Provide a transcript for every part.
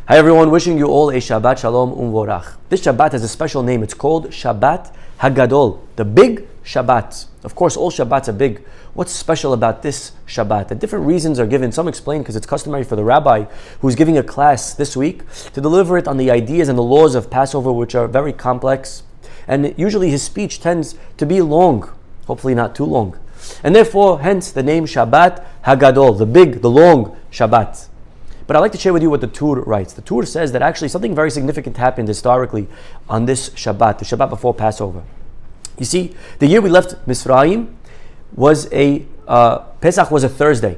Hi everyone, wishing you all a Shabbat Shalom Umvorach. This Shabbat has a special name. It's called Shabbat Hagadol, the big Shabbat. Of course, all Shabbats are big. What's special about this Shabbat? And different reasons are given. Some explain because it's customary for the rabbi who's giving a class this week to deliver it on the ideas and the laws of Passover, which are very complex. And usually his speech tends to be long, hopefully not too long. And therefore, hence the name Shabbat Hagadol, the big, the long Shabbat. But I'd like to share with you what the Tur writes. The Tur says that actually something very significant happened historically on this Shabbat, the Shabbat before Passover. You see, the year we left Misraim was Pesach was a Thursday.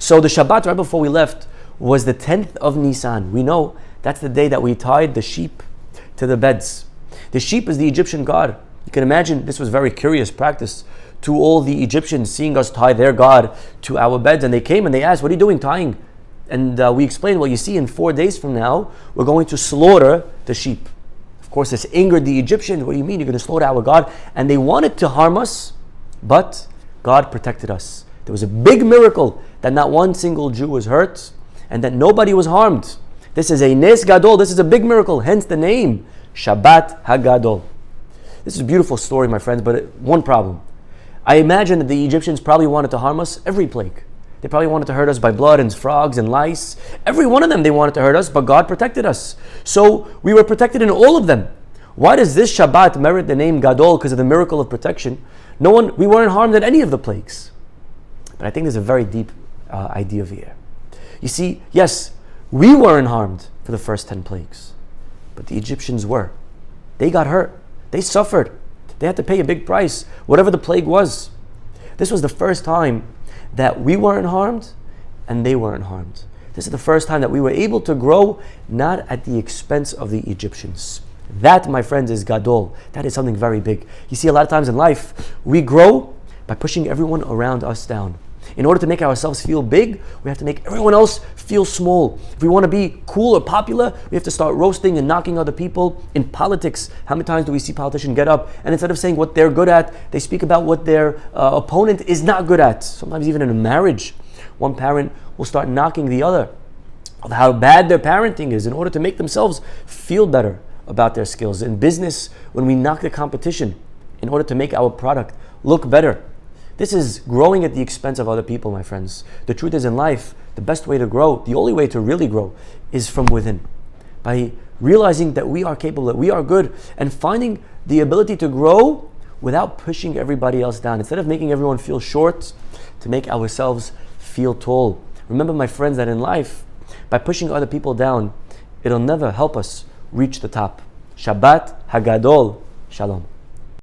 So the Shabbat right before we left was the 10th of Nisan. We know that's the day that we tied the sheep to the beds. The sheep is the Egyptian god. You can imagine this was very curious practice to all the Egyptians seeing us tie their god to our beds. And they came and they asked, "What are you doing tying?" And we explained, well, you see, in 4 days from now, we're going to slaughter the sheep. Of course, this angered the Egyptians. What do you mean? You're going to slaughter our God? And they wanted to harm us, but God protected us. There was a big miracle that not one single Jew was hurt and that nobody was harmed. This is a Nes Gadol. This is a big miracle. Hence the name, Shabbat Hagadol. This is a beautiful story, my friends, but one problem. I imagine that the Egyptians probably wanted to harm us every plague. They probably wanted to hurt us by blood and frogs and lice. Every one of them they wanted to hurt us, but God protected us. So we were protected in all of them. Why does this Shabbat merit the name Gadol? Because of the miracle of protection. We weren't harmed in any of the plagues. But I think there's a very deep idea here. You see, yes, we weren't harmed for the first 10 plagues, but the Egyptians were. They got hurt. They suffered. They had to pay a big price, whatever the plague was. This was the first time that we weren't harmed and they weren't harmed. This is the first time that we were able to grow not at the expense of the Egyptians. That, my friends, is Gadol. That is something very big. You see, a lot of times in life, we grow by pushing everyone around us down. In order to make ourselves feel big, we have to make everyone else feel small. If we want to be cool or popular, we have to start roasting and knocking other people. In politics, how many times do we see politicians get up and instead of saying what they're good at, they speak about what their opponent is not good at? Sometimes even in a marriage, one parent will start knocking the other of how bad their parenting is in order to make themselves feel better about their skills. In business, when we knock the competition in order to make our product look better, this is growing at the expense of other people, my friends. The truth is, in life, the best way to grow, the only way to really grow, is from within. By realizing that we are capable, that we are good, and finding the ability to grow without pushing everybody else down. Instead of making everyone feel short, to make ourselves feel tall. Remember, my friends, that in life, by pushing other people down, it'll never help us reach the top. Shabbat Hagadol. Shalom.